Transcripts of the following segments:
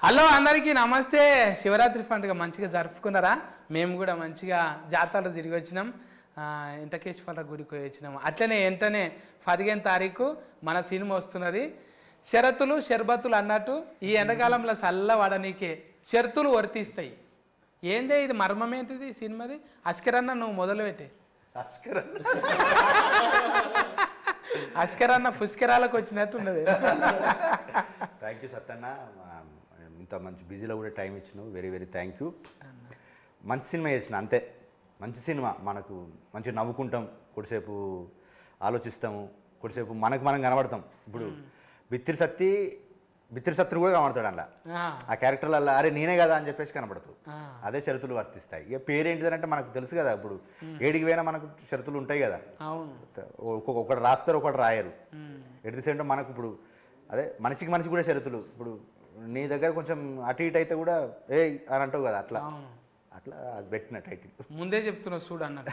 Hello అందరికీ నమస్తే. శివరాత్రి పండుగ మంచిగా జరుపుకున్నారా? మేము కూడా మంచిగా జాతరలు తిరిగి వచ్చినాం, వెంకటేశ్వర గుడికి పోయి వచ్చినాము. అట్లనే వెంటనే 15 తారీఖు మన సినిమా వస్తున్నది. షరతులు షర్బతులు అన్నట్టు ఈ ఎండాకాలంలో చల్ల వాడనీకే షరతులు వర్తిస్తాయి. ఏందే ఇది మర్మం ఏంటిది సినిమాది? అస్కరన్న నువ్వు మొదలుపెట్టే. అస్కరన్న పుష్కరాలకు వచ్చినట్టు ఉన్నది. థ్యాంక్ యూ సత్తన్న, ఇంత మంచి బిజీలో కూడా టైం ఇచ్చినావు. Very very thank you. మంచి సినిమా చేసిన అంతే. మంచి సినిమా, మనకు మంచిగా నవ్వుకుంటాం, కొద్దిసేపు ఆలోచిస్తాము, కొద్దిసేపు మనకు మనం కనబడతాం. ఇప్పుడు బిత్తిరి సత్తుని కూడా కనబడతాడు అలా, ఆ క్యారెక్టర్లలో అరే నేనే కదా అని చెప్పేసి కనబడతావు. అదే షరతులు వర్తిస్తాయి. ఇక పేరేంటిదంటే మనకు తెలుసు కదా, ఇప్పుడు ఏడికి పోయినా మనకు షరతులు ఉంటాయి కదా. ఒకటి రాస్తారు, ఒకటి రాయరు. ఎట్ ది సేమ్ టైం మనకు ఇప్పుడు అదే మనిషికి కూడా షరతులు. ఇప్పుడు నీ దగ్గర కొంచెం అటు ఇటు అయితే కూడా ఏ అని అంటావు కదా, అట్లా అట్లా అది పెట్టిన టైటిల్ ముందే చెప్తున్నావు చూడు అన్నట్టు.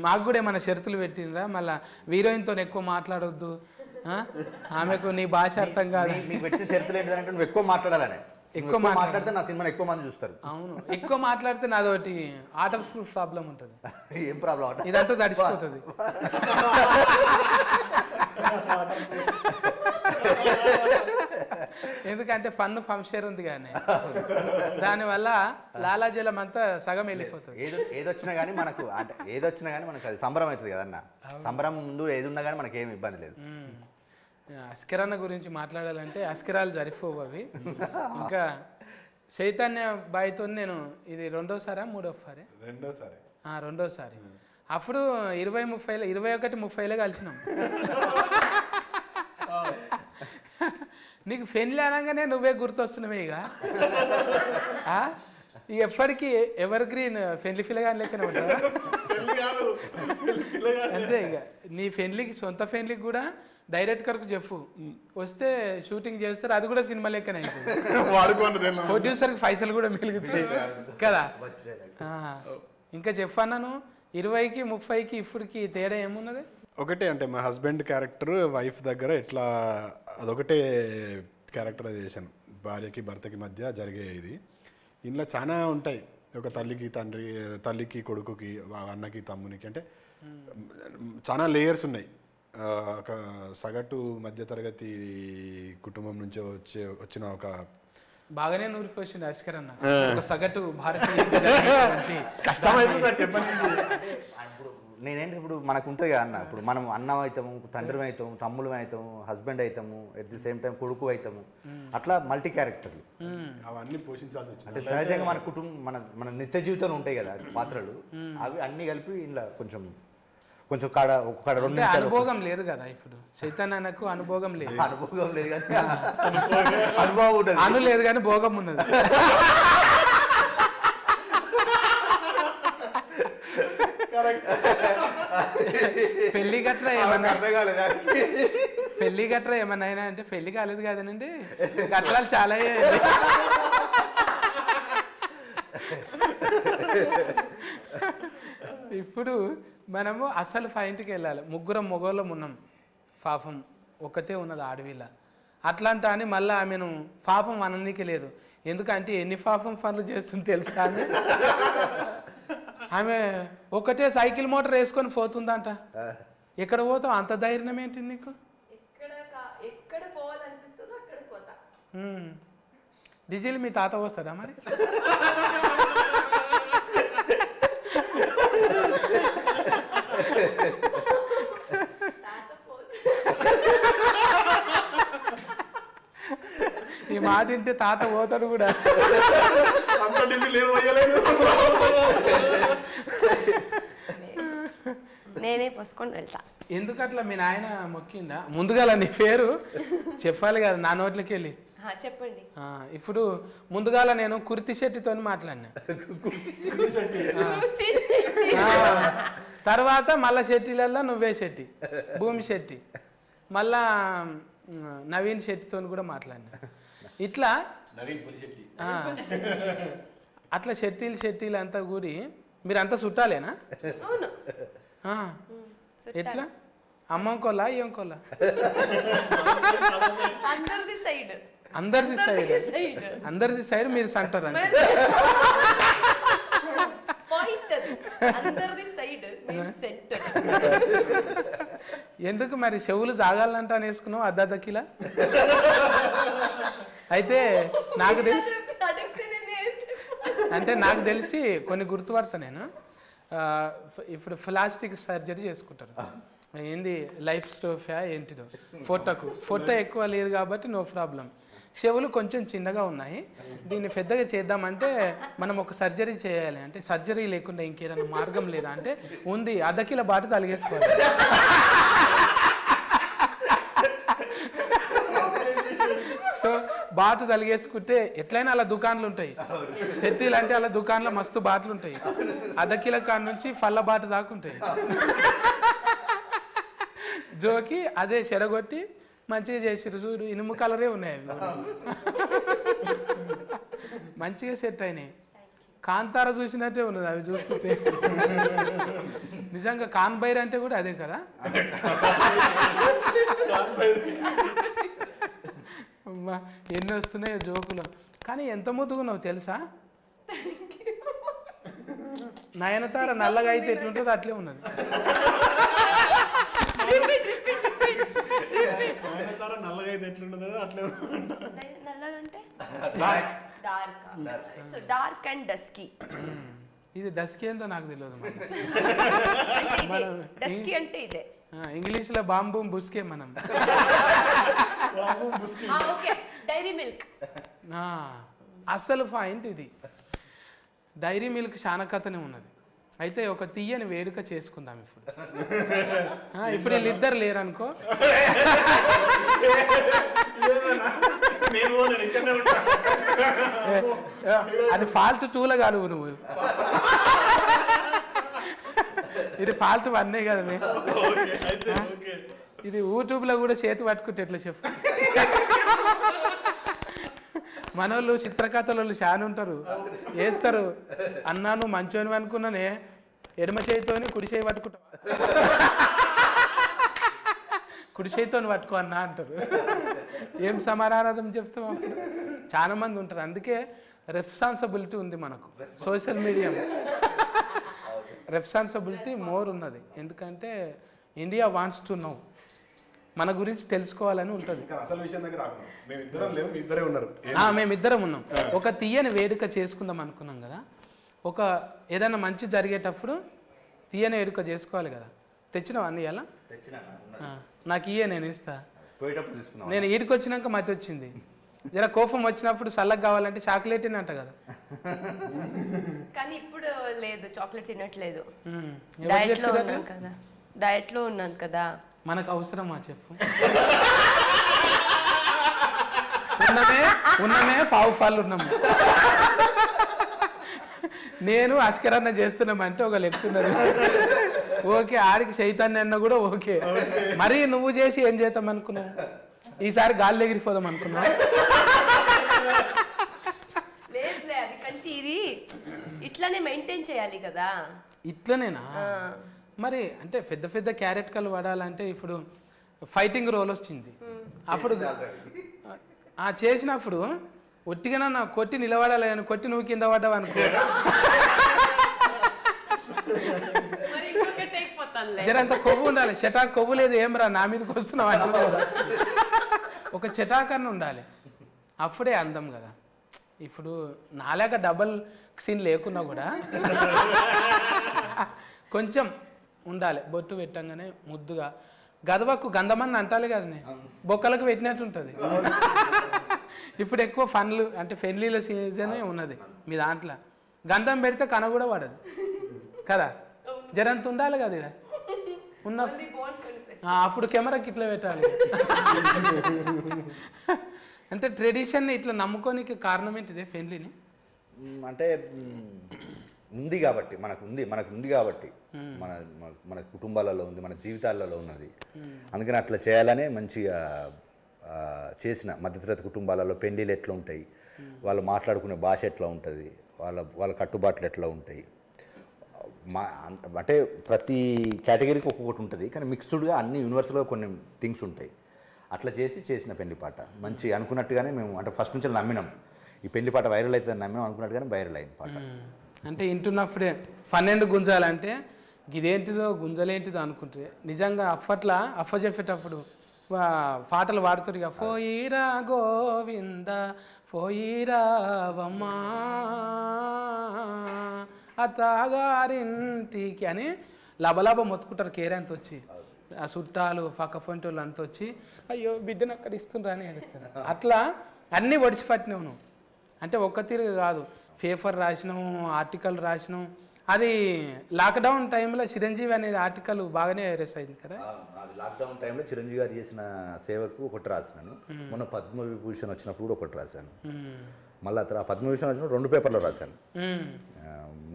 మాకు కూడా ఏమైనా షరతులు పెట్టినరా? మళ్ళీ హీరోయిన్తో ఎక్కువ మాట్లాడొద్దు, ఆమెకు నీ భాష అర్థం కాదు. నీకు పెట్టిన షరతులు ఏంటంటే నువ్వు ఎక్కువ మాట్లాడాలని. ఎక్కువ మాట్లాడితే నా సినిమాని ఎక్కువ మంది చూస్తారు. అవును, ఎక్కువ మాట్లాడితే నాదోటి ఆటర్ ప్రూఫ్ ప్రాబ్లం ఉంటుంది. ఏం ప్రాబ్లం? ఇదంతా తడిచిపోతుంది. ఎందుకంటే ఫన్ ఫంక్షన్ ఉంది కానీ దానివల్ల లాలాజలం అంతా సగం వెళ్ళిపోతుంది. ఏదొచ్చినా కానీ మనకు అంటే ఏదొచ్చినా కానీ మనకు అది సంబరం అవుతుంది కదన్న. సంబరం ముందు ఏది ఉన్నా కానీ మనకి ఏమి ఇబ్బంది లేదు. అస్కరన్న గురించి మాట్లాడాలంటే అస్కరాలు జరిపోవు అవి. ఇంకా చైతన్య బాయ్తో నేను ఇది రెండోసారి అప్పుడు 21-30 కలిసినాం. నీకు పెళ్ళి అనగానే నువ్వే గుర్తొస్తున్నావే. ఇక ఎప్పటికీ ఎవర్ గ్రీన్ పెళ్లి పిల్లగాని లెక్కనే ఉంటావా? అంతే. ఇక నీ పెళ్లికి సొంత పెళ్లికి కూడా డైరెక్టర్కు చెప్పు, వస్తే షూటింగ్ చేస్తారు, అది కూడా సినిమా లెక్కనే అవుతుంది. ప్రొడ్యూసర్కి పైసలు కూడా మిగులుతాయి కదా. ఇంకా చెప్పన్నాను 20-30కి ఇప్పటికి తేడా ఏమున్నది? ఒకటే అంటే మా హస్బెండ్ క్యారెక్టర్ వైఫ్ దగ్గర ఎట్లా అదొకటే క్యారెక్టరైజేషన్. భార్యకి భర్తకి మధ్య జరిగే ఇది. ఇందులో చాలా ఉంటాయి. ఒక తల్లికి తండ్రి, తల్లికి కొడుకుకి, అన్నకి తమ్మునికి, అంటే చాలా లేయర్స్ ఉన్నాయి. ఒక సగటు మధ్యతరగతి కుటుంబం నుంచి వచ్చిన ఒక బాగానే నూరిపోయింది అస్కరన్న. ఒక సగటు భారతీయ నేనేంటి ఇప్పుడు మనకు ఉంటుంది కదా అన్న. ఇప్పుడు మనం అన్నం అవుతాము, తండ్రి అవుతాము, తమ్ముళ్ళు అవుతాము, హస్బెండ్ అవుతాము, ఎట్ ది సేమ్ టైం కొడుకు అవుతాము. అట్లా మల్టీ క్యారెక్టర్లు అవన్నీ పోషించాల్సి వచ్చింది. అంటే సహజంగా మన కుటుంబం మన నిత్య జీవితంలో ఉంటాయి కదా పాత్రలు, అవి అన్ని కలిపి ఇలా కొంచెం కాడ 2 నిమిషాలు. అనుభవం లేదు కదా ఇప్పుడు చైతన్యకు. అనుభవం లేదు కానీ అనుభవం ఉంటుంది. అను లేదు కానీ భోగం ఉన్నది. పెళ్లి గట్రా ఏమన్నా అయినా అంటే పెళ్లి కాలేదు కదనండి, గట్రాలు చాలా. ఇప్పుడు మనము అసలు పాయింట్కి వెళ్ళాలి. ముగ్గురం మొగోళ్ళం ఉన్నాం, పాపం ఒక్కతే ఉన్నది ఆడవిల్ల. అట్లాంటి అని మళ్ళీ ఆమెను పాపం అననీకి లేదు. ఎందుకంటే ఎన్ని పాపం పనులు చేస్తుంది తెలుసా అని. ఆమె ఒకటే సైకిల్ మోటార్ వేసుకొని పోతుందంట. ఎక్కడ పోతావు? అంత ధైర్యం ఏంటి నీకు? డీజిల్ మీ తాత వస్తుందా మరి? ఈ మాట వింటే తాత పోతాడు కూడా. నేనే పోసుకొని వెళ్తా. ఎందుకట్లా? మీ నాయన మొక్కిందా? ముందుగా నీ పేరు చెప్పాలి కదా నా నోట్లకి వెళ్ళి. చెప్పండి. ఇప్పుడు ముందుగాల నేను కుర్తి శెట్టితో మాట్లాడినా. తర్వాత మళ్ళా శెట్టిలల్లో నువ్వే శెట్టి, భూమి శెట్టి, మళ్ళా నవీన్ శెట్టితో కూడా మాట్లాడినా. ఇట్లా అట్లా శెట్టీలు అంతా కూడి మీరంతా చుట్టాలేనా? ఎట్లా? అమ్మంకోలా ఏంకోలా? అందరిది సైడ్. అందరిది సైడ్ మీరు సెంటర్ అంతే. ఎందుకు మరి చెవులు జాగాలంటే అని వేసుకున్నావు అద్దకిలా? అయితే నాకు తెలిసి కొన్ని గుర్తుపడతా నేను. ఇప్పుడు ప్లాస్టిక్ సర్జరీ చేసుకుంటారు, ఏంది లైఫ్ స్టోఫా ఏంటిదో, ఫోటో ఎక్కువ లేదు కాబట్టి నో ప్రాబ్లం. చెవులు కొంచెం చిన్నగా ఉన్నాయి, దీన్ని పెద్దగా చేద్దామంటే మనం ఒక సర్జరీ చేయాలి అంటే సర్జరీ లేకుండా ఇంకేదైనా మార్గం లేదా అంటే ఉంది, అద్దకిల బాట తలిగేసుకోవాలి. సో బాటు తలిగేసుకుంటే ఎట్లయినా అలా దుకాన్లు ఉంటాయి, సెట్టీలు అంటే అలా దుకాన్లో మస్తు బాటలు ఉంటాయి, అద్దకిల కాడ నుంచి ఫల్ల బాట దాకా ఉంటాయి. జోకి అదే చెడగొట్టి మంచిగా చేసిరు చూడు, ఇనుము కలరే ఉన్నాయి అవి, మంచిగా సెట్ అయినాయి. కాంతార చూసినట్టే ఉన్నది అవి చూస్తుంటే. నిజంగా కాన్బైర్ అంటే కూడా అదే కదా. అమ్మా ఎన్ని వస్తున్నాయో జోకులు, కానీ ఎంత ముద్దుగున్నావు తెలుసా. నయనతార నల్లగా అయితే ఎట్లుంటుందో అట్లే ఉన్నది. ఇది డస్కీ ఏందో నాకు తెలియదు. ఇంగ్లీష్లో బాంబూ బుస్కే మనం. అసలు పాయింట్ ఇది. డైరీ మిల్క్ చాలా కథనే ఉన్నది. అయితే ఒక తీయని వేడుక చేసుకుందాం ఇప్పుడు. ఇప్పుడు వీళ్ళిద్దరు లేరనుకో, అది ఫాల్ట్ 2లో కాదు నువ్వు, ఇది ఫాల్ట్ 1 కదా. ఇది యూట్యూబ్లో కూడా చేతి పట్టుకుంటే ఎట్లా చెప్పు. మనోళ్ళు చిత్రకథలు చాలా ఉంటారు, వేస్తారు. అన్నా నువ్వు మంచోని అనుకున్నానే, ఎడమ చేతితోని కుడి చేయి పట్టుకుంటావు, కుడి చేతితోని పట్టుకో అన్నా అంటారు. ఏం సమాధానం చెప్తాం అప్పుడు? చాలా మంది ఉంటారు. అందుకే రెస్పాన్సిబిలిటీ ఉంది మనకు, సోషల్ మీడియా రెస్పాన్సిబిలిటీ మోర్ ఉన్నది. ఎందుకంటే ఇండియా వాంట్స్ టు నో, మన గురించి తెలుసుకోవాలని ఉంటుంది. మేమిద్దరం ఉన్నాం. ఒక తీయని వేడుక చేసుకుందాం అనుకున్నాం కదా. ఒక ఏదైనా మంచి జరిగేటప్పుడు తీయని వేడుక చేసుకోవాలి కదా. తెచ్చినావు అన్ని ఎలా? నాకు ఇయ్యే, నేను ఇస్తా. నేను ఈడికి వచ్చినాక మతి వచ్చింది, జర కోపం వచ్చినప్పుడు చల్లగా కావాలంటే చాక్లెట్ అంట కదా. కానీ ఇప్పుడు లేదు, చాక్లెట్ తినట్లేదు. డయట్ లో ఉన్నాను కదా. మనకు అవసరమా చెప్పు? ఉన్నమే పావు ఫాల్ ఉన్నాము. నేను అస్కరన్న చేస్తున్నామంటే ఒక లెక్కున్నది. ఓకే, ఆడికి చైతన్య అన్న కూడా ఓకే. మరి నువ్వు చేసి ఏం చేద్దాం అనుకున్నావు? ఈసారి గాలి ఎగిరిపోదాం అనుకున్నావు? ఇది ఇట్లానే మెయింటైన్ చేయాలి కదా. ఇట్లనేనా? మరి అంటే పెద్ద పెద్ద క్యారెట్ కలు వాడాలంటే ఇప్పుడు ఫైటింగ్ రోల్ వచ్చింది. అప్పుడు చేసినప్పుడు ఒట్టిగా నా కొట్టి నిలబడాలి అని, కొట్టి నువ్వు కింద పడ్డావు అనుకో, జరంత కొవ్వు ఉండాలి. చెటాక్ కొవ్వు లేదు, ఏం రా నా మీదకి వస్తున్నావు అంటున్నావు కదా. ఒక చెటాకన్న ఉండాలి, అప్పుడే అందం కదా. ఇప్పుడు నాలాగా డబల్ సీన్ లేకున్నా కూడా కొంచెం ఉండాలి. బొట్టు పెట్టంగానే ముద్దుగా, గదవకు గంధమని అంటాలి కదా, బొక్కలకు పెట్టినట్టు ఉంటుంది. ఇప్పుడు ఎక్కువ ఫన్లు అంటే పెళ్ళిళ్ళ సీజనే ఉన్నది మీ దాంట్లో. గంధం పెడితే కన కూడా పడదు కదా, జరంత ఉండాలి కదా ఇక్కడ ఉన్న. అప్పుడు కెమెరాకి ఇట్లా పెట్టాలి. అంటే ట్రెడిషన్ని ఇట్లా నమ్ముకోనికి కారణం ఏంటిదే పెళ్ళిని? అంటే ఉంది కాబట్టి, మనకు ఉంది కాబట్టి, మన కుటుంబాలలో ఉంది, మన జీవితాలలో ఉన్నది. అందుకని అట్లా చేయాలనే మంచిగా చేసిన. మధ్యతరగతి కుటుంబాలలో పెళ్ళిళ్ళు ఎట్లా ఉంటాయి, వాళ్ళు మాట్లాడుకునే భాష ఎట్లా ఉంటుంది, వాళ్ళ కట్టుబాట్లు ఎట్లా ఉంటాయి, అంటే ప్రతి కేటగిరీకి ఒక్కొక్కటి ఉంటుంది. కానీ మిక్స్డ్గా అన్ని యూనివర్సల్గా కొన్ని థింగ్స్ ఉంటాయి. అట్లా చేసిన పెళ్లి పాట మంచి అనుకున్నట్టుగానే మేము అంటే ఫస్ట్ నుంచి నమ్మినాం ఈ పెళ్లి పాట వైరల్ అవుతుందని నమ్మినాం అనుకున్నట్టుగానే వైరల్ అయింది పాట. అంటే వింటున్నప్పుడే 12 గుంజాలంటే ఇదేంటిదో గుంజలేంటిదో అనుకుంటే నిజంగా అప్పట్లో అఫ్ఫ చెప్పేటప్పుడు పాటలు పాడుతారు ఇక పోయిరా గోవింద పోయిరావమ్మా అత్తగారింటికి అని లబలబ మొత్తుకుంటారు కేరంత వచ్చి ఆ చుట్టాలు పక్క పొంటోళ్ళు అంత వచ్చి అయ్యో బిడ్డను అక్కడ ఇస్తుండ్రా అని ఏడుస్తారు. అట్లా అన్నీ ఒడిచిపట్టినావు నువ్వు. అంటే ఒక్క తీరుగా కాదు, పేపర్ రాసినాము, ఆర్టికల్ రాసినాం. అది లాక్డౌన్ టైంలో చిరంజీవి అనేది ఆర్టికల్ బాగానే వైరస్ అయింది కదా. అది లాక్డౌన్ టైంలో చిరంజీవి గారు చేసిన సేవకు ఒకటి రాసినాను. మొన్న పద్మవిభూషణ్ వచ్చినప్పుడు కూడా ఒకటి రాశాను. మళ్ళీ ఆ పద్మవిభూషణ్ వచ్చినప్పుడు 2 పేపర్లు రాశాను.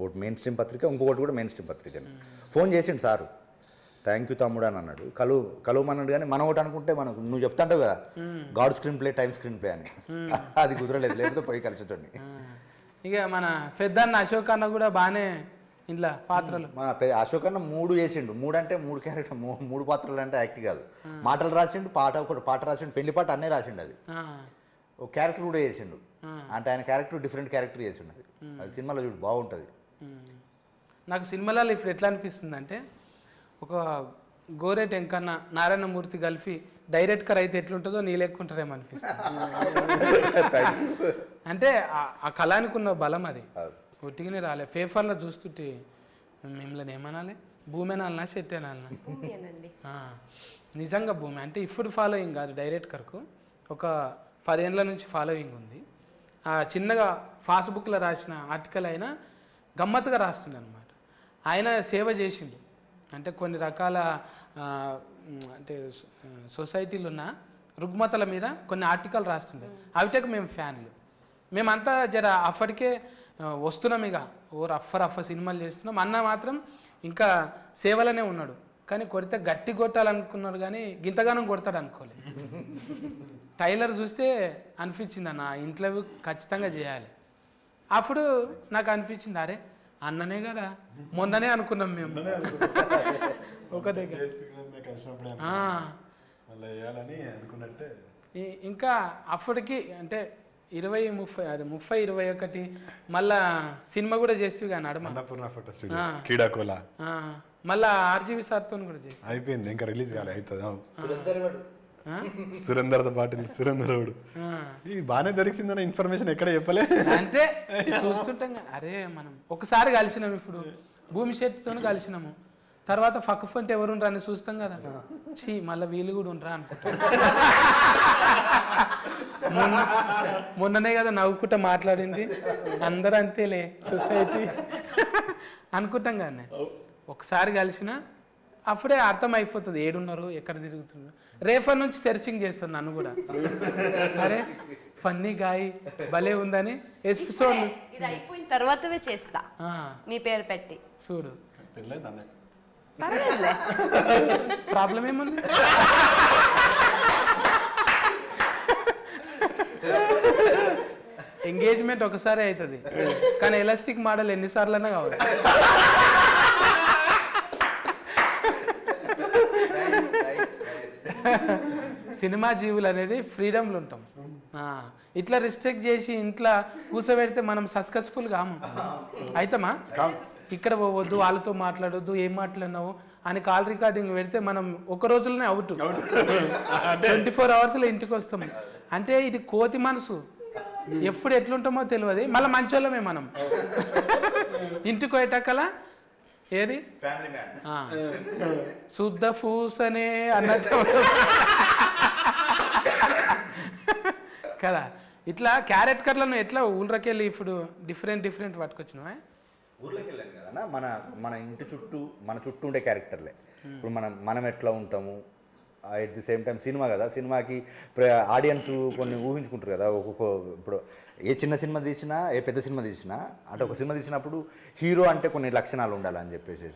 ఒకటి మెయిన్ స్ట్రీమ్ పత్రిక, ఇంకొకటి కూడా మెయిన్ స్ట్రీమ్ పత్రికని. ఫోన్ చేసిండు సారు, థ్యాంక్ యూ తమ్ముడు అని అన్నాడు. కలువమన్నాడు. కానీ మనం ఒకటి అనుకుంటే మనకు నువ్వు చెప్తాంటావు కదా God screen play time screen play అని, అది కుదరలేదు, లేకపోతే పోయి కలిసేటోడిని. ఇక మన పెద్దన్న అశోక్ అన్న కూడా బాగానే ఇంట్లో పాత్రలు. మా అశోక్ అన్న 3 చేసిండు. 3 అంటే 3 క్యారెక్టర్, 3 పాత్రలు అంటే యాక్ట్ కాదు. మాటలు రాసిండు, ఒకటి పాట రాసిండు, పెళ్లి పాట అన్నీ రాసిండు. అది ఒక క్యారెక్టర్ కూడా చేసిండు. అంటే ఆయన క్యారెక్టర్ డిఫరెంట్ క్యారెక్టర్ చేసిండు. అది సినిమాలో చూడు బాగుంటుంది. నాకు సినిమాలలో ఇప్పుడు ఎట్లా అనిపిస్తుంది అంటే ఒక గోరేట్ ఎంకన్నా నారాయణమూర్తి కలిపి డైరెక్టర్ అయితే ఎట్లుంటుందో నీ లెక్కుంటారేమో అనిపిస్తుంది. అంటే ఆ కళానికి ఉన్న బలం అది ఒట్టిగానే రాలే. పేపర్లో చూస్తుంటే మిమ్మల్ని ఏమనాలి, భూమి అనాలనా షెట్ అనాలనా? నిజంగా భూమి అంటే ఇప్పుడు ఫాలోయింగ్ కాదు, డైరెక్టర్కు ఒక 10 ఏళ్ళ నుంచి ఫాలోయింగ్ ఉంది. ఆ చిన్నగా ఫాస్బుక్లో రాసిన ఆర్టికల్ అయినా గమ్మత్తుగా రాస్తుండే అనమాట. ఆయన సేవ చేసిండు. అంటే కొన్ని రకాల అంటే సొసైటీలు ఉన్న రుగ్మతల మీద కొన్ని ఆర్టికల్ రాస్తుండే. అవిటకు మేము ఫ్యాన్లు. మేమంతా జర అప్పటికే వస్తున్నాం, ఇక రఫ్ సినిమాలు చేస్తున్నాం. అన్న మాత్రం ఇంకా సేవలోనే ఉన్నాడు. కానీ కొడితే గట్టి కొట్టాలనుకున్నాడు, కానీ గింతగానం కొడతాడు అనుకోలేదు. టైలర్ చూస్తే అనిపించింది అన్న ఇంటర్వ్యూ ఖచ్చితంగా చేయాలి. అప్పుడు నాకు అనిపించింది అరే అన్ననే కదా, మొన్ననే అనుకున్నాం మేము ఒక దగ్గర. ఇంకా అప్పటికి అంటే 20-30-21 మళ్ళా సినిమా కూడా చేస్తూ కానీ అడమ మళ్ళా RGV సార్తో కూడా చేసి అయిపోయింది, ఇంకా రిలీజ్ కాలే. అవుతుంది సురేందర్ పాటిల్, సురేందరుడు ఇది బాగానే దొరికిందన్న ఇన్ఫర్మేషన్ ఎక్కడ చెప్పలే. అంటే చూస్తుంటాం అరే మనం ఒకసారి కలిసినాం, ఇప్పుడు భూమి శెట్టితో కలిసినాము, తర్వాత పక్క ఫంటే ఎవరు ఉండరా అని చూస్తాం కదా, చీ మళ్ళీ వీళ్ళు కూడా ఉండరా అనుకుంటా. మొన్ననే కదా నవ్వుకుంటా మాట్లాడింది, అందరూ అంతేలే సొసైటీ అనుకుంటాం కానీ ఒకసారి కలిసిన అప్పుడే అర్థం అయిపోతుంది ఏడున్నారు, ఎక్కడ తిరుగుతున్నారు. రేపటి నుంచి సెర్చింగ్ చేస్తాను నన్ను కూడా, అరే ఫన్నీ గాయ్ భలే ఉందని. ఎపిసోడ్ ఇది అయిపోయిన తర్వాతవే చేస్తా మీ పేరు పెట్టి చూడు. పర్వాలేదులే, ప్రాబ్లం ఏముంది? ఎంగేజ్మెంట్ ఒకసారి అవుతుంది, కానీ ఎలాస్టిక్ మోడల్ ఎన్నిసార్లైనా కావచ్చు. సినిమా జీవులు అనేది ఫ్రీడమ్లు ఉంటాం. ఇట్లా రిస్ట్రిక్ట్ చేసి ఇంట్లో కూర్చోబెడితే మనం సక్సెస్ఫుల్ కాము. అవుతామా? ఇక్కడ పోవద్దు, వాళ్ళతో మాట్లాడొద్దు, ఏం మాట్లాడినావు అని కాల్ రికార్డింగ్ పెడితే మనం ఒక రోజులోనే అవుట్, 24 అవర్స్లో ఇంటికి వస్తాం. అంటే ఇది కోతి మనసు, ఎప్పుడు ఎట్లుంటామో తెలియదు. మళ్ళీ మంచోళ్ళమే మనం. ఇంటికి పోయేటక్కల ఏది శుద్ధ పూసనే అన్నట్టు కదా. ఇట్లా క్యారెక్టర్లను ఎట్లా ఊళ్ళకెళ్ళి ఇప్పుడు డిఫరెంట్ పట్టుకొచ్చినావా? ఊర్లోకి వెళ్ళాను కదా మన ఇంటి చుట్టూ మన చుట్టూ ఉండే క్యారెక్టర్లే. ఇప్పుడు మనం ఎట్లా ఉంటాము, at the same time cinema కదా, సినిమాకి ఆడియన్స్ కొన్ని ఊహించుకుంటారు కదా. ఇప్పుడు ఏ చిన్న సినిమా తీసినా, ఏ పెద్ద సినిమా తీసినా, అంటే ఒక సినిమా తీసినప్పుడు హీరో అంటే కొన్ని లక్షణాలు ఉండాలని చెప్పేసి,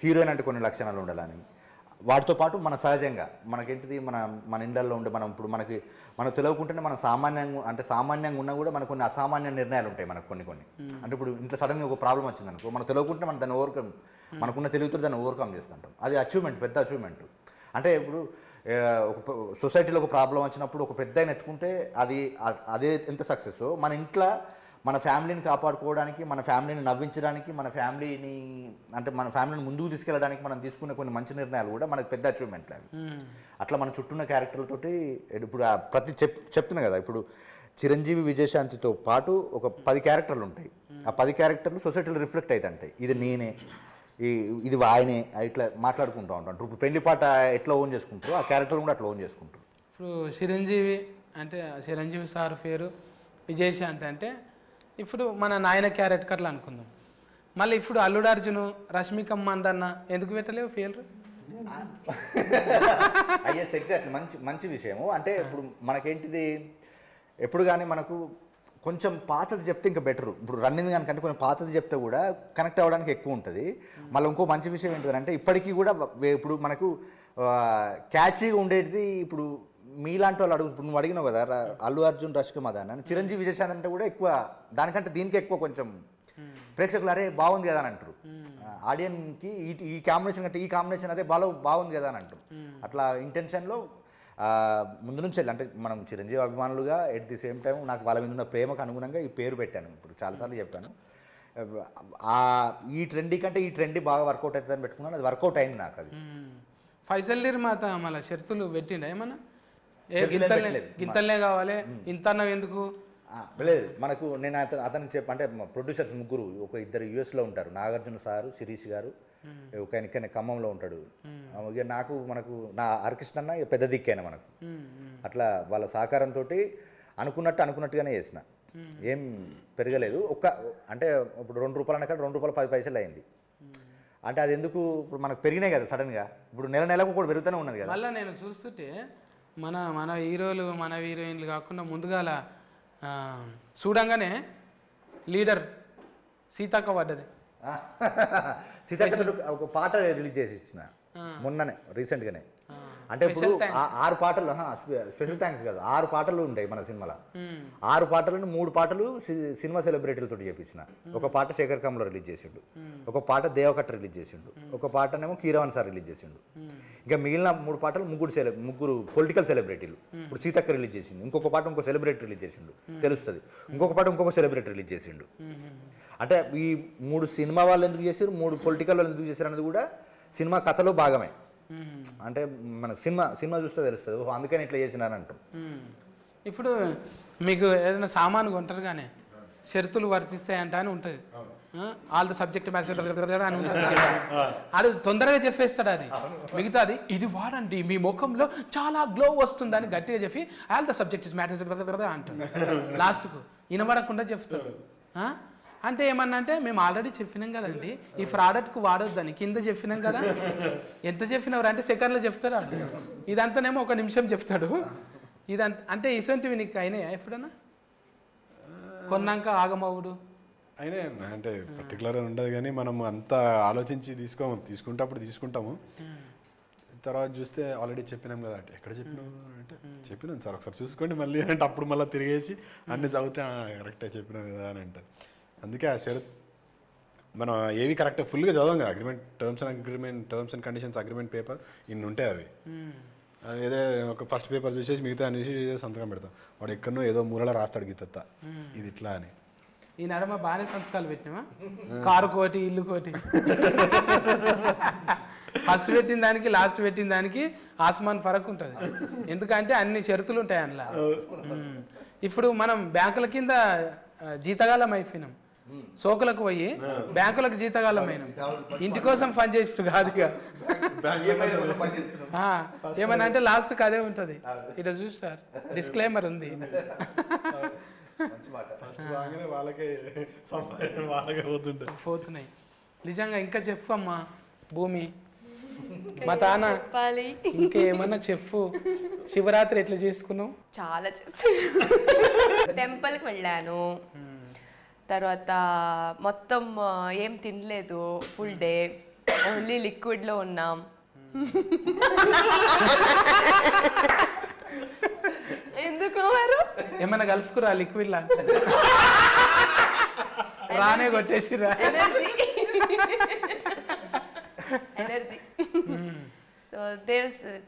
హీరోయిన్ అంటే కొన్ని లక్షణాలు ఉండాలని, వాటితో పాటు మన సహజంగా మనకేంటిది మన ఇండ్లలో ఉండే ఇప్పుడు మనకు తెలియకుంటేనే మనం సామాన్యంగా ఉన్నా కూడా మనకు కొన్ని అసామాన్య నిర్ణయాలు ఉంటాయి మనకు కొన్ని. అంటే ఇప్పుడు ఇంట్లో సడన్గా ఒక ప్రాబ్లం వచ్చింది అనుకో, మనం తెలియకుంటే మనం దాన్ని మనకున్న తెలివితో దాన్ని ఓవర్కమ్ చేస్తుంటాం. అది అచీవ్మెంట్, పెద్ద అచీవ్మెంట్. అంటే ఇప్పుడు ఒక సొసైటీలో ఒక ప్రాబ్లం వచ్చినప్పుడు ఒక పెద్ద ఆయన ఎత్తుకుంటే అదే ఎంత సక్సెస్ మన ఇంట్లో మన ఫ్యామిలీని కాపాడుకోవడానికి, మన ఫ్యామిలీని నవ్వించడానికి, మన ఫ్యామిలీని ముందుకు తీసుకెళ్ళడానికి మనం తీసుకునే కొన్ని మంచి నిర్ణయాలు కూడా మనకు పెద్ద అచీవ్మెంట్లు అవి. అట్లా మన చుట్టూన్న క్యారెక్టర్లతోటి ఇప్పుడు ప్రతి చెప్తున్నా కదా, ఇప్పుడు చిరంజీవి విజయశాంతితో పాటు ఒక 10 క్యారెక్టర్లు ఉంటాయి. ఆ 10 క్యారెక్టర్లు సొసైటీలో రిఫ్లెక్ట్ అవుతాయి. ఇది నేనే, ఇది ఆయనే, ఇట్లా మాట్లాడుకుంటూ ఉంటాం. ఇప్పుడు పెళ్లి పాట ఎట్లా ఓన్ చేసుకుంటారో ఆ క్యారెక్టర్లు కూడా అట్లా ఓన్ చేసుకుంటారు. ఇప్పుడు చిరంజీవి అంటే చిరంజీవి సార్ పేరు విజయశాంతి అంటే ఇప్పుడు మన నాయన క్యారెక్టర్లు అనుకుందాం. మళ్ళీ ఇప్పుడు అల్లుడు అర్జును, రష్మిక మందన్న ఎందుకు పెట్టలేవు పేర్లు? అయ్యస్ ఎగ్జాక్ట్లీ మంచి విషయము. అంటే ఇప్పుడు మనకేంటిది, ఎప్పుడు కానీ మనకు కొంచెం పాతది చెప్తే ఇంకా బెటరు. ఇప్పుడు రన్నింగ్ కనుకంటే కొంచెం పాతది చెప్తే కూడా కనెక్ట్ అవ్వడానికి ఎక్కువ ఉంటుంది. మళ్ళీ ఇంకో మంచి విషయం ఏంటంటే ఇప్పటికీ కూడా ఇప్పుడు మనకు క్యాచీగా ఉండేది. ఇప్పుడు మీలాంటి వాళ్ళు ఇప్పుడు నువ్వు అడిగినావు కదా, అల్లు అర్జున్, రష్మిక మందన్న, చిరంజీవి విజయశాంతి అంటే కూడా ఎక్కువ దానికంటే దీనికి ఎక్కువ కొంచెం ప్రేక్షకులు అరే బాగుంది కదా అని అంటారు. ఆడియన్కి ఈ కాంబినేషన్ కంటే ఈ కాంబినేషన్ అరే బాగుంది కదా అని అంటారు. అట్లా ఇంటెన్షన్లో ముందు నుంచి అంటే మనం చిరంజీవి అభిమానులుగా ఎట్ ది సేమ్ టైం నాకు వాళ్ళ మీద ఉన్న ప్రేమకు అనుగుణంగా ఈ పేరు పెట్టాను. ఇప్పుడు చాలాసార్లు చెప్పాను, ఈ ట్రెండీ కంటే ఈ ట్రెండీ బాగా వర్కౌట్ అవుతుందని పెట్టుకున్నాను. అది వర్కౌట్ అయింది నాకు. అది ఫైసల్ నిర్మాత మళ్ళీ షరతులు పెట్టిండ ఏమన్నా, గింతలనే కావాలి ఇంత అన్నవి ఎందుకు లేదు. మనకు నేను అతనికి అంటే ప్రొడ్యూసర్స్ ముగ్గురు, ఇద్దరు యూఎస్లో ఉంటారు, నాగార్జున సారు, శిరీష్ గారు, ఒక ఆయన ఇక్కడ ఖమ్మంలో ఉంటాడు. ఇక మనకు నా హరికృష్ణ అన్న పెద్ద దిక్కైనా మనకు. అట్లా వాళ్ళ సహకారంతో అనుకున్నట్టుగానే చేసిన, ఏం పెరగలేదు. అంటే ఇప్పుడు ₹2 అన్నక్కడ ₹2.10 అయింది. అంటే అది ఎందుకు, ఇప్పుడు మనకు పెరిగినాయి కదా సడన్గా. ఇప్పుడు నెలకు కూడా పెరుగుతూనే ఉన్నది కదా. మళ్ళీ నేను చూస్తుంటే మన హీరోలు, మన హీరోయిన్లు కాకుండా ముందుగాల చూడంగానే లీడర్ సీతక్క పడ్డది. సీతక్క ఒక పాట రిలీజ్ చేసి ఇచ్చిన మొన్ననే రీసెంట్గానే. అంటే ఇప్పుడు 6 పాటలు, స్పెషల్ థ్యాంక్స్ కాదు, 6 పాటలు ఉంటాయి మన సినిమాలో. 6 పాటలను 3 పాటలు సినిమా సెలబ్రిటీలతో చేపించిన. ఒక పాట శేఖర్ కమ్లో రిలీజ్ చేసిండు, ఒక పాట దేవకట్ట రిలీజ్ చేసిండు, ఒక పాటనేమో కీరవాణి సార్ రిలీజ్ చేసిండు. ఇంకా మిగిలిన 3 పాటలు ముగ్గురు పొలిటికల్ సెలబ్రిటీలు. ఇప్పుడు సీతక్క రిలీజ్ చేసిండు, ఇంకొక పాట ఇంకో సెలబ్రిటీ రిలీజ్ చేసిండు, తెలుస్తుంది. ఇంకొక పాట ఇంకొక సెలబ్రిటీ రిలీజ్ చేసిండు. అంటే ఈ 3 సినిమా వాళ్ళు ఎందుకు చేశారు, 3 పొలిటికల్ వాళ్ళు ఎందుకు చేశారు అనేది కూడా సినిమా కథలో భాగమే. అంటే మనకు సినిమా చూస్తే తెలుస్తుంది, అందుకని ఇట్లా చేసినారని అంటాం. ఇప్పుడు మీకు ఏదైనా సామాను కొంటారు కానీ షరతులు వర్తిస్తాయంట అని ఉంటుంది. ఆల్ ద సబ్జెక్ట్ మ్యాటర్ అని ఉంటుంది. అది తొందరగా చెప్పేస్తాడు. అది మిగతాది ఇది వాడండి మీ ముఖంలో చాలా గ్లో వస్తుందని గట్టిగా చెప్పి ఆల్ ద సబ్జెక్ట్ మ్యాటర్ అంటాడు. లాస్ట్కు వినబడకుండా చెప్తాడు. అంటే ఏమన్నా అంటే మేము ఆల్రెడీ చెప్పినాం కదండి ఈ ప్రోడక్ట్కు వాడొద్దని, కింద చెప్పినాం కదా. ఎంత చెప్పినవారు అంటే సెకండ్లో చెప్తాడు. ఇదంతానేమో 1 నిమిషం చెప్తాడు. ఇదంతా అంటే ఇటువంటివి నీకు అయినాయా ఎప్పుడన్నా? కొన్నాక ఆగమవుడు అయినా అంటే పర్టికులర్గా ఉండదు కానీ మనం అంత ఆలోచించి తీసుకుంటప్పుడు తీసుకుంటాము. తర్వాత చూస్తే ఆల్రెడీ చెప్పినాం కదా అంటే ఎక్కడ చెప్పినాము అంటే చెప్పినాం సార్ ఒకసారి చూసుకోండి మళ్ళీ అంటే అప్పుడు మళ్ళీ తిరిగేసి అన్ని చదివితే కరెక్టే చెప్పినాం కదా అని అంటారు. అందుకే ఆ షరత్ మనం ఏవి కరెక్ట్ ఫుల్గా చదవం కదా. Terms and conditions agreement paper ఇన్ని ఉంటాయి. అవి ఏదో ఒక ఫస్ట్ పేపర్ చూసేసి మిగతా అనేసి సంతకం పెడతాం. వాడు ఎక్కడనో ఏదో మూలలో రాస్తాడు గీతత్త ఇది ఇట్లా అని. ఈ నడమ బాగానే సంతకాలు పెట్టినామా, కారు కోటి ఇల్లు కోటి. ఫస్ట్ పెట్టిన దానికి లాస్ట్ పెట్టిన దానికి ఆస్మాన్ ఫరక్ ఉంటుంది. ఎందుకంటే అన్ని షరతులు ఉంటాయి అందులో. ఇప్పుడు మనం బ్యాంకుల కింద జీతగాలం అయిపోయినాం, సోకులకు పోయి బ్యాంకులకు జీతగాలమైనాం. ఇంటి కోసం పని చేసినట్టు కాదుగా. ఏమన్నా అంటే లాస్ట్కి అదే ఉంటుంది. ఇట్లా చూస్తారు డిస్క్లైమర్ ఉంది. పోతున్నాయి నిజంగా. ఇంకా చెప్పు అమ్మా భూమి, మా తాన ఇంకేమన్నా చెప్పు. శివరాత్రి ఎట్లా చేసుకున్నావు? చాలా చేస్తాను. టెంపుల్కి వెళ్ళాను, తర్వాత మొత్తం ఏం తినలేదు, ఫుల్ డే ఓన్లీ లిక్విడ్లో ఉన్నాం. ఎందుకు వారు ఏమన్నా కలుపుకురా లిక్విడ్ లా? రానే కొట్టేసిరా ఎనర్జీ. సో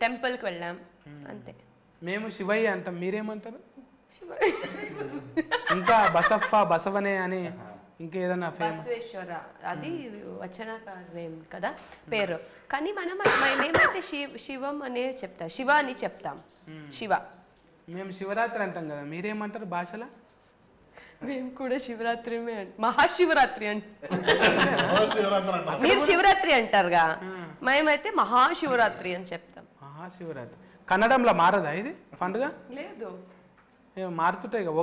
టెంపుల్కి వెళ్ళాం, అంతే. మేము శివయ్య అంటాం, మీరేమంటారు? ఇంకా బసవనే అని ఇంకేదన్నా ఫేమస్? బసవేశ్వర అది వచనకారం కదా పేరు, కానీ మేమైతే శివం అనే చెప్తాం, శివ అని చెప్తాం. శివ. మేము శివరాత్రి అంటాం కదా, మీరేమంటారు భాషలో? మేము కూడా శివరాత్రి మహాశివరాత్రి మీరు శివరాత్రి అంటారుగా, మేమైతే మహాశివరాత్రి అని చెప్తాం. మహాశివరాత్రి కన్నడంలో మారదా ఇది పండుగ? లేదు, మారుతుంటాయి కదా.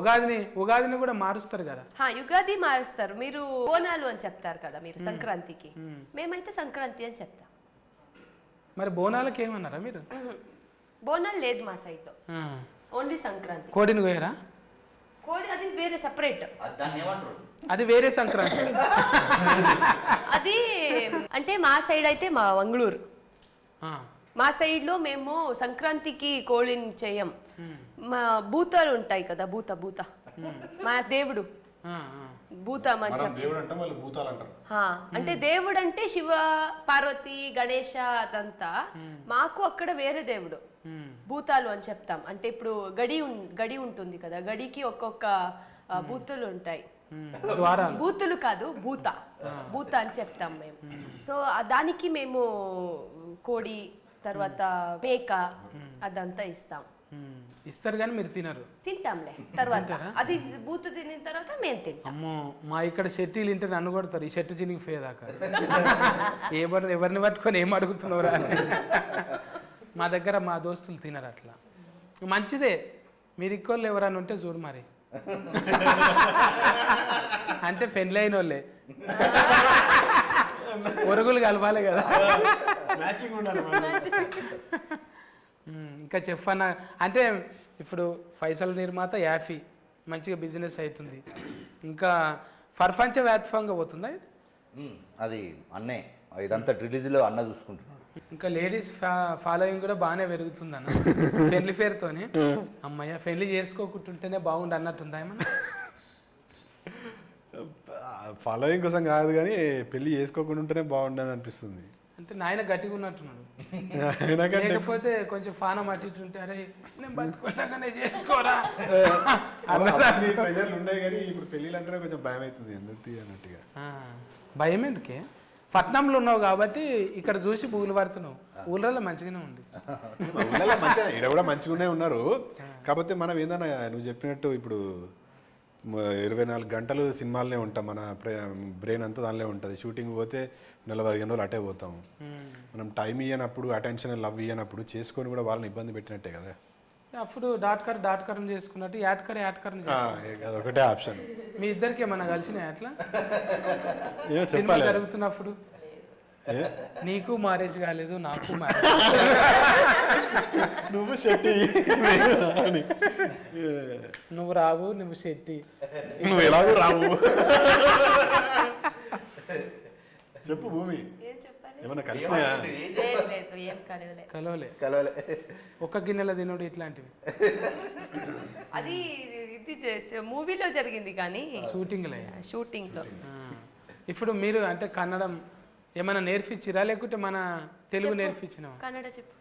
ఉగాదిని కూడా మారుస్తారు కదా. యుగాది మారుస్తారు. మీరు బోనాలు అని చెప్తారు కదా మీరు సంక్రాంతికి, మేమైతే సంక్రాంతి అని చెప్తాం. మరి బోనాలకి ఏమన్నారా మీరు? బోనాలు లేదు మా సైడ్ లో, ఓన్లీ సంక్రాంతి. కోడిని కోయరా? కోడి అది వేరే సపరేట్, అది వేరే సంక్రాంతి. అది అంటే మా సైడ్ అయితే మా మంగళూరు, మా సైడ్ లో మేము సంక్రాంతికి కోడిని చేయం. మా భూతాలు ఉంటాయి కదా, భూత మా దేవుడు భూత అంటే దేవుడు అంటే శివ పార్వతి గణేష అదంతా. మాకు అక్కడ వేరే దేవుడు భూతాలు అని చెప్తాం. అంటే ఇప్పుడు గడి ఉంటుంది కదా, గడికి ఒక్కొక్క బూతులు ఉంటాయి. బూతులు కాదు, భూత అని చెప్తాం మేము. సో దానికి మేము కోడి తర్వాత మేక అదంతా ఇస్తారు కానీ మీరు తినరు? తింటాంలే తర్వాత, అది బూతు తినిన తర్వాత మేము తింటాం. అమ్మో, మా ఇక్కడ షెట్టీలు ఇంటే నన్ను కొడతారు, ఈ షెట్టు చినిగి పోయేదాకా. ఎవరిని పట్టుకొని ఏం అడుగుతున్నారా? మా దగ్గర మా దోస్తులు తినరు అట్లా. మంచిదే, మీరు ఇక్కోళ్ళు ఎవరైనా ఉంటే చూడు మరి. అంటే పెళ్ళి అయిన వాళ్ళే, ఒరుగులు కలవాలి కదా. ఇంకా చెప్పన్న అంటే ఇప్పుడు ఫైసల్ నిర్మాత యాఫీ మంచిగా బిజినెస్ అవుతుంది. ఇంకా ప్రపంచ వ్యాప్తంగా పోతుందా ఇది? అది అన్నే ఇదంతా రిలీజ్లో అన్న చూసుకుంటున్నాడు. ఇంకా లేడీస్ ఫాలోయింగ్ కూడా బాగానే పెరుగుతుంది అన్న పెళ్లి పేరుతోనే. అమ్మయ్య, పెళ్లి చేసుకోకుంటుంటేనే బాగుండు అన్నట్టుందా ఏమన్నా? ఫాలోయింగ్ కోసం కాదు కానీ పెళ్లి చేసుకోకుండా ఉంటేనే బాగుండని అనిపిస్తుంది. అంటే నాయన గట్టిగా ఉన్నట్టున్నాడు, లేకపోతే కొంచెం ఫానం అటు ఉంటే అరే నేను బతుకున్నాగానే చేసుకోరా ప్రజలు ఉన్నాయి. కానీ ఇప్పుడు పెళ్ళిళ్ళు అంటేనే కొంచెం భయం అవుతుంది ఎందుకు అన్నట్టుగా. భయం ఎందుకే? పట్నంలో ఉన్నావు కాబట్టి ఇక్కడ చూసి పూలు పడుతున్నావు. ఊళ్ళలో మంచిగానే ఉంది, ఊళ్ళలో మంచిగా ఇక్కడ కూడా మంచిగానే ఉన్నారు. కాకపోతే మనం ఏందన్నా నువ్వు చెప్పినట్టు ఇప్పుడు 24 గంటలు సినిమాలనే ఉంటాం, మన బ్రెయిన్ అంతా దానిలో ఉంటుంది. షూటింగ్ పోతే 40-15 రోజులు అటే పోతాం. మనం టైం ఇవ్వనప్పుడు, అటెన్షన్ లవ్ ఇవ్వనప్పుడు చేసుకొని కూడా వాళ్ళని ఇబ్బంది పెట్టినట్టే కదా. అప్పుడు డాట్కరం చేసుకున్నట్టు యాడ్కరం అదొకటే ఆప్షన్. మీ ఇద్దరికి ఏమన్నా కలిసినాయి అట్లా సినిమా చెప్పాలి జరుగుతున్నప్పుడు? నీకు మ్యారేజ్ కాలేదు, నాకు మ్యారేజ్. నువ్వు శెట్టి, నువ్వు రావు, నువ్వు శెట్టి, నువ్వు ఎలాగో రావు. చెప్పు భూమి, ఏమన్నా కలిసినాయా? కలవలే. ఒక్క గిన్నెల తినడు ఇట్లాంటివి. అది ఇది చేసి మూవీలో జరిగింది కానీ షూటింగ్ లో. ఇప్పుడు మీరు అంటే కన్నడం ఏమైనా నేర్పించిరా లేకుంటే మన తెలుగు నేర్పించినా? కన్నడ చెప్పు.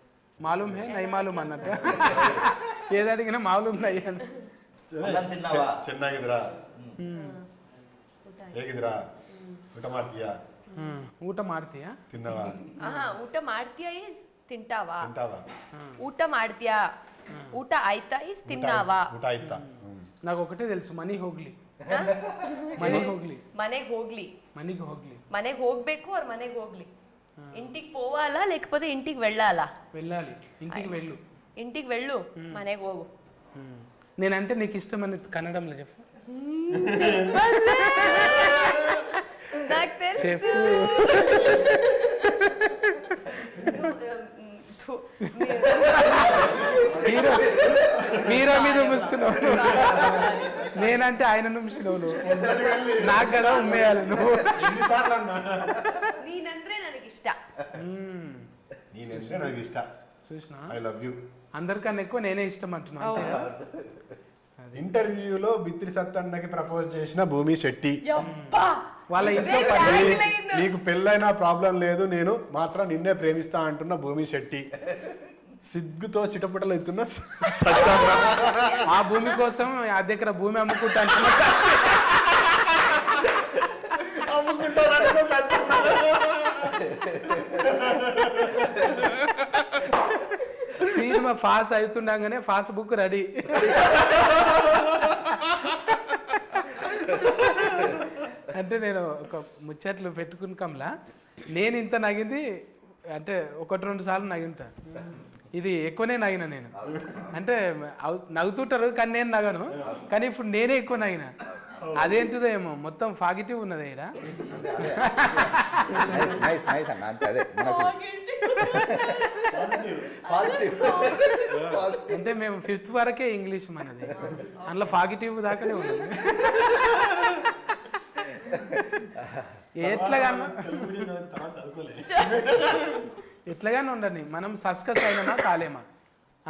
మాలూమ్ హే నై మాలూమ్ అన్నట్టు ఏది అడిగినా మాలూమ్ నై అన్న. ಚೆನ್ನಾಗಿದ್ರಾ, ಹೇಗಿದ್ರಾ, ಊಟ ಮಾಡ್ತೀಯಾ, ಊಟ ಮಾಡ್ತೀಯಾ, ತಿನ್ನವಾ, ಊಟ ಮಾಡ್ತೀಯಾ ಇಸ್ ತಿಂಟಾವಾ, ಊಟ ಮಾಡ್ತೀಯಾ, ಊಟ ಆಯ್ತಾ ಇಸ್ ತಿನ್ನಾವಾ. ಊಟ ಆಯ್ತಾ? నాకు ఒకటే తెలుసు, మనీ ಹೋಗ್ಲಿ. ಮನೆಗೆ ಹೋಗ್ಬೇಕು ಅವ್ರ ಮನೆಗೆ ಹೋಗ್ಲಿ. ఇంటికి పోవాలా లేకపోతే ఇంటికి వెళ్ళాలా? వెళ్ళాలి. ఇంటికి వెళ్ళు, మನೆಗೆ ಹೋಗು. నేనంటే నీకు ఇష్టమని కన్నడంలో చెప్పు. నాకు తెలుసు. మీరా మీద ముస్తున్నావు, నేనంటే ఆయన నుంచినావు నువ్వు. నాకు కదా ఉమ్మేయాలి నువ్వు. నేనంటే ನನಗೆ ఇష్ట. చూసినా, ఐ లవ్ యూ. అందరికన్నా ఎక్కువ నేనే ఇష్టం అంటున్నాను. ఇంటర్వ్యూలో బిత్రి సత్తన్నకి ప్రపోజ్ చేసిన భూమి శెట్టి. వాళ్ళ ఇంట్లో నీకు పెళ్ళైనా ప్రాబ్లం లేదు, నేను మాత్రం నిన్నే ప్రేమిస్తా అంటున్న భూమి శెట్టి. సిగ్గుతో చిటపటలు అవుతున్నా ఆ భూమి కోసం అర్ధ ఎకరా భూమి అమ్ముకుంటాను. సినిమా పాస్ అవుతుండగానే పాస్ బుక్ రెడీ. అంటే నేను ఒక ముచ్చట్లు పెట్టుకున్నాంలా, నేను ఇంత నగింది అంటే 1-2 సార్లు నగింటా. ఇది ఎక్కువనే నగిన నేను. అంటే నవ్వుతుంటారు కానీ నేను నగను, కానీ ఇప్పుడు నేనే ఎక్కువ నగిన. అదేంటిదో ఏమో మొత్తం పాజిటివ్ ఉన్నది ఇక్కడ. అంటే మేము 5th వరకే ఇంగ్లీష్ మనది, అందులో పాజిటివ్ దాకానే ఉన్నది. ఎట్లాగానే ఉండండి, మనం సస్కస్ అయినా కాలేమా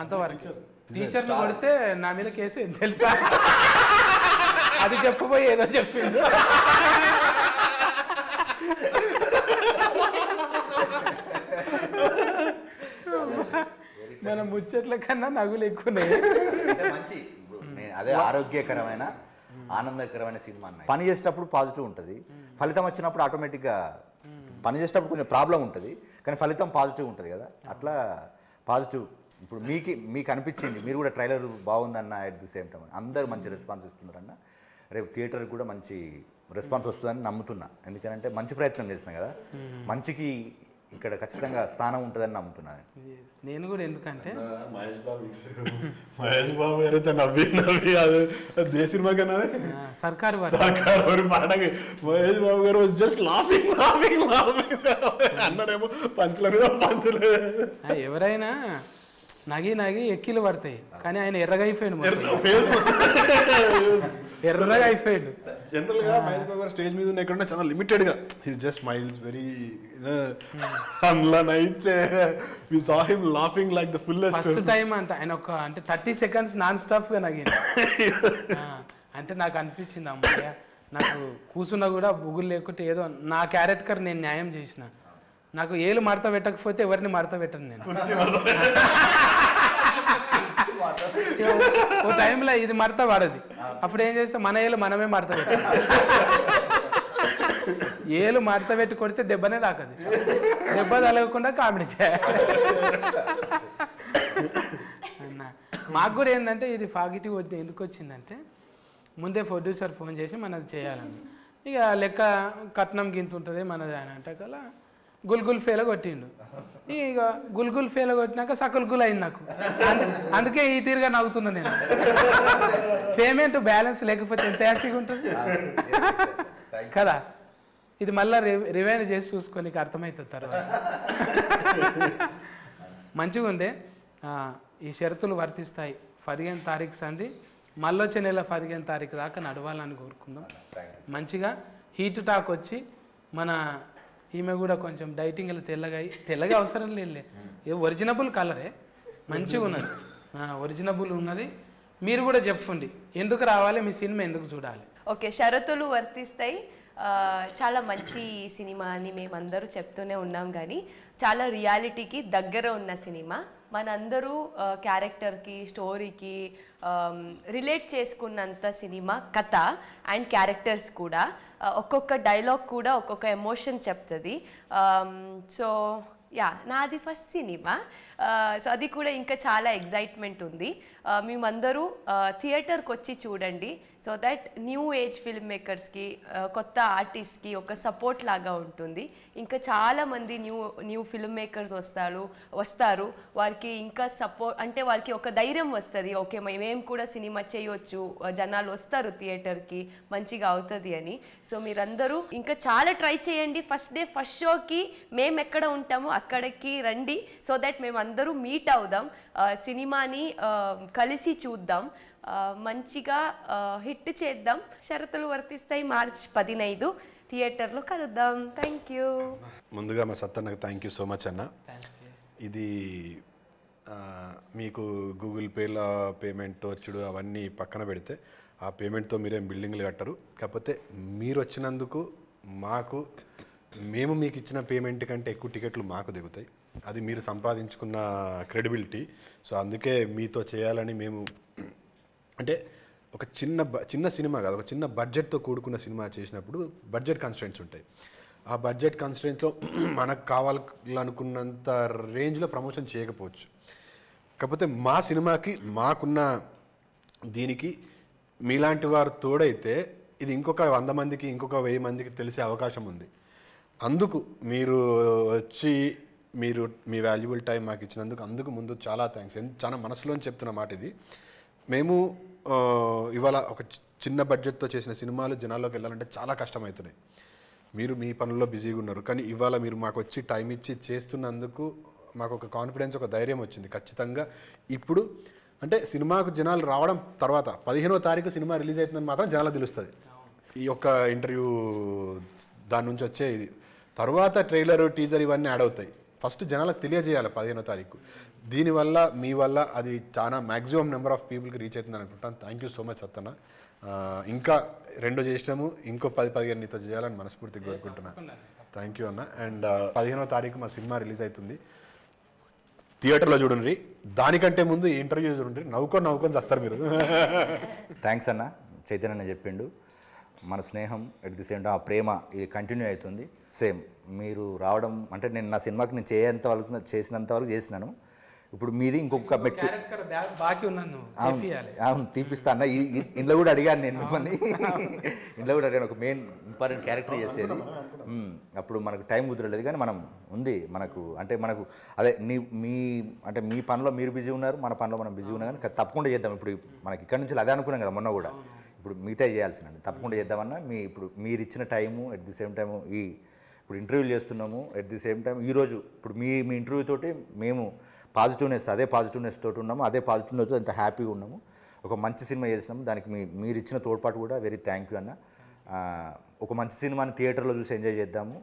అంతవరకు. టీచర్ని కొడితే నా మీద కేసు తెలుసా, అది చెప్పబోయి ఏదో చెప్పిండు. మన ముచ్చట్ల కన్నా నవ్వులు ఎక్కువనే. మంచి అదే ఆరోగ్యకరమైన ఆనందకరమైన సినిమా అన్న. పని చేసేటప్పుడు పాజిటివ్ ఉంటుంది, ఫలితం వచ్చినప్పుడు ఆటోమేటిక్గా పని చేసేటప్పుడు కొంచెం ప్రాబ్లం ఉంటుంది, కానీ ఫలితం పాజిటివ్ ఉంటుంది కదా. అట్లా పాజిటివ్ ఇప్పుడు మీకు అనిపించింది, మీరు కూడా ట్రైలర్ బాగుందన్న, అట్ ది సేమ్ టైం అందరూ మంచి రెస్పాన్స్ ఇస్తున్నారన్న. రేపు థియేటర్కి కూడా మంచి రెస్పాన్స్ వస్తుందని నమ్ముతున్నా, ఎందుకంటే మంచి ప్రయత్నం చేసిన కదా, మంచికి ఇక్కడ ఖచ్చితంగా స్థానం ఉంటుందని నమ్ముతున్నాను నేను కూడా. ఎందుకంటే మహేష్ బాబు గారైతే నవ్వి అది దే సినిమా కన్నా సర్కారు పాటకి మహేష్ బాబు గారు జస్ట్ లాఫింగ్ లాఫింగ్ లాఫింగ్ అన్నాడేమో పంచుల మీద పంచులు. ఎవరైనా నగి నగి ఎక్కిలు పడతాయి, కానీ ఆయన ఎర్రగా అయిపోయాడు, ఎర్రగా అయిపోయాడు. జనరల్ గా మహేష్ బాబు గారు స్టేజ్ మీద ఉన్న ఎక్కడున్నా చాలా లిమిటెడ్ గా హి జస్ట్ స్మైల్స్ వెరీ. అయితే we saw him laughing like the fullest. First time అంటే ఆయన ఒక అంటే 30 seconds నాన్ స్టాప్ గా నగింది. అంటే నాకు అనిపించింది, అమ్మయ్య నాకు కూర్చున్నా కూడా బుగులు లేకుంటే ఏదో నా క్యారెక్టర్ నేను న్యాయం చేసిన. నాకు ఏలు మడత పెట్టకపోతే ఎవరిని మడత పెట్టను నేను. ఓ టైంలో ఇది మడత పడది, అప్పుడు ఏం చేస్తే మన ఏలు మనమే మడత పెట్టాలి. ఏలు మడత పెట్టి కొడితే దెబ్బనే తాకది, దెబ్బ తలగకుండా కామెడీ చేయాలి. మాకు కూడా ఏంటంటే ఇది పాజిటివ్ ఎందుకు వచ్చిందంటే, ముందే ప్రొడ్యూసర్ ఫోన్ చేసి మనది చేయాలని, ఇక లెక్క కట్నం గింత ఉంటుంది మనది అని అంటే కలా గుల్గుల్ ఫేల కొట్టిండు. ఇక గుల్గుల్ ఫేల కొట్టినాక సకుల్గుల్ అయింది నాకు. అందుకే ఈ తీరుగా నవ్వుతున్నా నేను. పేమెంట్ బ్యాలెన్స్ లేకపోతే ఎంత హ్యాపీగా ఉంటుంది కదా. ఇది మళ్ళీ రివైండ్ చేసి చూసుకొని అర్థమవుతుంది తర్వాత. మంచిగా ఉండే. ఈ షరతులు వర్తిస్తాయి. 15 తారీఖు సంది, మళ్ళీ వచ్చే నెల 15 తారీఖు దాకా నడవాలని కోరుకుందాం. మంచిగా హీట్ టాక్ వచ్చి మన ఈమె కూడా కొంచెం డైటింగ్లో తెల్లగా అవసరం లేదు, ఒరిజినబుల్ కలరే మంచిగా ఉన్నది, ఒరిజినబుల్ ఉన్నది. మీరు కూడా చెప్పండి ఎందుకు రావాలి, మీ సినిమా ఎందుకు చూడాలి. ఓకే, షరతులు వర్తిస్తాయి. చాలా మంచి సినిమా అని మేమందరూ చెప్తూనే ఉన్నాం, కానీ చాలా రియాలిటీకి దగ్గర ఉన్న సినిమా. మనందరూ క్యారెక్టర్కి స్టోరీకి రిలేట్ చేసుకున్నంత సినిమా కథ అండ్ క్యారెక్టర్స్ కూడా. ఒక్కొక్క డైలాగ్ కూడా ఒక్కొక్క ఎమోషన్ చెప్తుంది. సో యా, నాది ఫస్ట్ సినిమా. సో అది కూడా ఇంకా చాలా ఎగ్జైట్మెంట్ ఉంది. మేమందరూ థియేటర్కి వచ్చి చూడండి, so that new age film మేకర్స్కి, కొత్త ఆర్టిస్ట్కి ఒక సపోర్ట్ లాగా ఉంటుంది. ఇంకా చాలామంది న్యూ ఫిల్మ్ మేకర్స్ వస్తారు. వారికి ఇంకా సపోర్ట్ అంటే వారికి ఒక ధైర్యం వస్తుంది, ఓకే మేము కూడా సినిమా చేయొచ్చు, జనాలు వస్తారు థియేటర్కి, మంచిగా అవుతుంది అని. సో మీరందరూ ఇంకా చాలా ట్రై చేయండి. ఫస్ట్ డే ఫస్ట్ షోకి మేము ఎక్కడ ఉంటామో అక్కడికి రండి, సో దట్ మేమందరూ మీట్ అవుదాం, సినిమాని కలిసి చూద్దాం, మంచిగా హిట్ చేద్దాం. షరతులు వర్తిస్తాయి. మార్చ్ 15 థియేటర్లో కలుద్దాం. Thank you. ముందుగా మా సత్తన్నకు థ్యాంక్ యూ సో మచ్ అన్న. ఇది మీకు గూగుల్ పేలో పేమెంట్ వచ్చుడు అవన్నీ పక్కన పెడితే, ఆ పేమెంట్తో మీరేం బిల్డింగ్లు కట్టరు. కాకపోతే మీరు వచ్చినందుకు మేము మీకు ఇచ్చిన పేమెంట్ కంటే ఎక్కువ టికెట్లు మాకు దిగుతాయి. అది మీరు సంపాదించుకున్న క్రెడిబిలిటీ. సో అందుకే మీతో చేయాలని మేము, అంటే ఒక చిన్న సినిమా కాదు, ఒక చిన్న బడ్జెట్తో కూడుకున్న సినిమా చేసినప్పుడు బడ్జెట్ కన్స్ట్రెంట్స్ ఉంటాయి. ఆ బడ్జెట్ కన్స్ట్రెంట్స్లో మనకు కావాలనుకున్నంత రేంజ్లో ప్రమోషన్ చేయకపోవచ్చు. కాకపోతే మా సినిమాకి మాకున్న దీనికి మీలాంటి వారు తోడైతే ఇది ఇంకొక 100 మందికి, ఇంకొక 1000 మందికి తెలిసే అవకాశం ఉంది. అందుకు మీరు వచ్చి మీరు మీ వాల్యుబుల్ టైం మాకు ఇచ్చినందుకు అందుకు ముందు చాలా థ్యాంక్స్. చాలా మనసులోని చెప్తున్న మాట ఇది. మేము ఇవాళ ఒక చిన్న బడ్జెట్తో చేసిన సినిమాలు జనాల్లోకి వెళ్ళాలంటే చాలా కష్టమవుతున్నాయి. మీరు మీ పనుల్లో బిజీగా ఉన్నారు, కానీ ఇవాళ మీరు మాకు వచ్చి టైం ఇచ్చి చేస్తున్నందుకు మాకు ఒక కాన్ఫిడెన్స్, ఒక ధైర్యం వచ్చింది. ఖచ్చితంగా ఇప్పుడు అంటే సినిమాకు జనాలు రావడం తర్వాత 15వ తారీఖు సినిమా రిలీజ్ అవుతుందని మాత్రం జనాలు తెలుస్తుంది. ఈ యొక్క ఇంటర్వ్యూ దాని నుంచి వచ్చే ఇది తర్వాత ట్రైలర్, టీజర్ ఇవన్నీ యాడ్ అవుతాయి. ఫస్ట్ జనాలకు తెలియజేయాలి 15వ తారీఖు. దీనివల్ల మీ వల్ల అది చాలా మ్యాక్సిమం నెంబర్ ఆఫ్ పీపుల్కి రీచ్ అవుతుంది అనుకుంటాను. Thank you so much Sattanna. ఇంకా 2 చేసినాము, ఇంకో 10-15 నీతో చేయాలని మనస్ఫూర్తిగా కోరుకుంటున్నాను. థ్యాంక్ యూ అన్న. అండ్ 15వ తారీఖు మా సినిమా రిలీజ్ అవుతుంది, థియేటర్లో చూడండి. దానికంటే ముందు ఈ ఇంటర్వ్యూ చూడండి, నవ్వుకొని చేస్తారు మీరు. థ్యాంక్స్ అన్న. చైతన్య చెప్పిండు, మన స్నేహం ఎట్ ది సేమ్ టైం ఆ ప్రేమ ఇది కంటిన్యూ అవుతుంది. సేమ్ మీరు రావడం అంటే నేను నా సినిమాకి నేను చేసినంత వరకు చేసినాను. ఇప్పుడు మీది ఇంకొక మెట్టు. బాకీ ఉన్నాను, అవును తీపిస్తా అన్న. ఇంట్లో కూడా అడిగాను నేను మిమ్మల్ని, ఇంట్లో కూడా అడిగాను. ఒక మెయిన్ ఇంపార్టెంట్ క్యారెక్టర్ చేసేది. అప్పుడు మనకు టైం కుదరలేదు, కానీ మనం ఉంది మనకు. అంటే మనకు అదే మీ పనిలో మీరు బిజీ ఉన్నారు, మన పనిలో మనం బిజీ ఉన్నాం, కానీ తప్పకుండా చేద్దాం. ఇప్పుడు మనకి ఇక్కడ నుంచి అదే అనుకున్నాం కదా మొన్న కూడా. ఇప్పుడు మిగతా చేయాల్సిందండి, తప్పకుండా చేద్దామన్నా. ఇప్పుడు మీరు ఇచ్చిన time at the same time ఇప్పుడు ఇంటర్వ్యూలు చేస్తున్నాము ఎట్ ది సేమ్ టైం ఈరోజు ఇప్పుడు మీ ఇంటర్వ్యూ తోటి మేము అదే పాజిటివ్నెస్ తోటి ఉన్నాము, అదే పాజిటివ్నెస్ అంత హ్యాపీగా ఉన్నాము. ఒక మంచి సినిమా చేసినాము, దానికి మీరు ఇచ్చిన తోడ్పాటు కూడా వెరీ థ్యాంక్ యూ అన్న. ఒక మంచి సినిమాని థియేటర్లో చూసి ఎంజాయ్ చేద్దాము,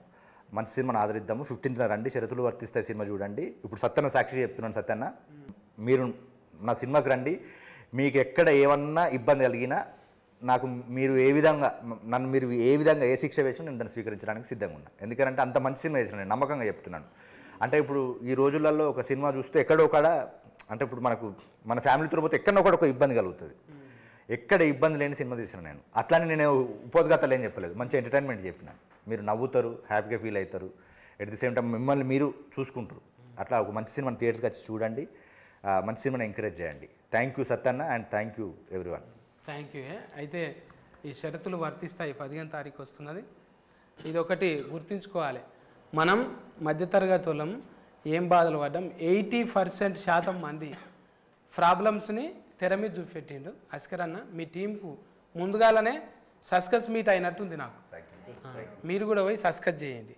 మంచి సినిమాని ఆదరిద్దాము. 15న రండి, షరతులు వర్తిస్తాయి సినిమా చూడండి. ఇప్పుడు సత్యన్న సాక్షి చెప్తున్నాను, సత్యన్న మీరు నా సినిమాకి రండి. మీకు ఎక్కడ ఏమన్నా ఇబ్బంది కలిగినా మీరు ఏ విధంగా ఏ శిక్ష వేసినా నేను దాన్ని స్వీకరించడానికి సిద్ధంగా ఉన్నా. ఎందుకంటే అంత మంచి సినిమా వేసిన నేను నమ్మకంగా చెప్తున్నాను. అంటే ఇప్పుడు ఈ రోజులలో ఒక సినిమా చూస్తే ఎక్కడో కాడ అంటే ఇప్పుడు మన ఫ్యామిలీతో పోతే ఎక్కడో ఒక ఇబ్బంది కలుగుతుంది. ఎక్కడ ఇబ్బంది లేని సినిమా తీసిన నేను. అట్లానే నేను ఉపోద్ఘాతాలు ఏం చెప్పలేదు, మంచి ఎంటర్టైన్మెంట్ చెప్పిన. మీరు నవ్వుతారు, హ్యాపీగా ఫీల్ అవుతారు, ఎట్ ది సేమ్ టైం మిమ్మల్ని మీరు చూసుకుంటారు. అట్లా ఒక మంచి సినిమాని థియేటర్కి వచ్చి చూడండి, మంచి సినిమాని ఎంకరేజ్ చేయండి. Thank you Sattanna and thank you everyone. Thank you. అయితే ఈ షరతులు వర్తిస్తాయి, 15వ తారీఖు వస్తున్నది. ఇది ఒకటి గుర్తుంచుకోవాలి, మనం మధ్యతరగతి వాళ్ళం ఏం బాధలు పడ్డాం. 80% మంది ప్రాబ్లమ్స్ని తెర మీద చూపెట్టిండు అస్కర్ అన్న. మీ టీంకు ముందుగానే సస్కస్ మీట్ అయినట్టుంది నాకు. మీరు కూడా పోయి సస్కస్ చేయండి.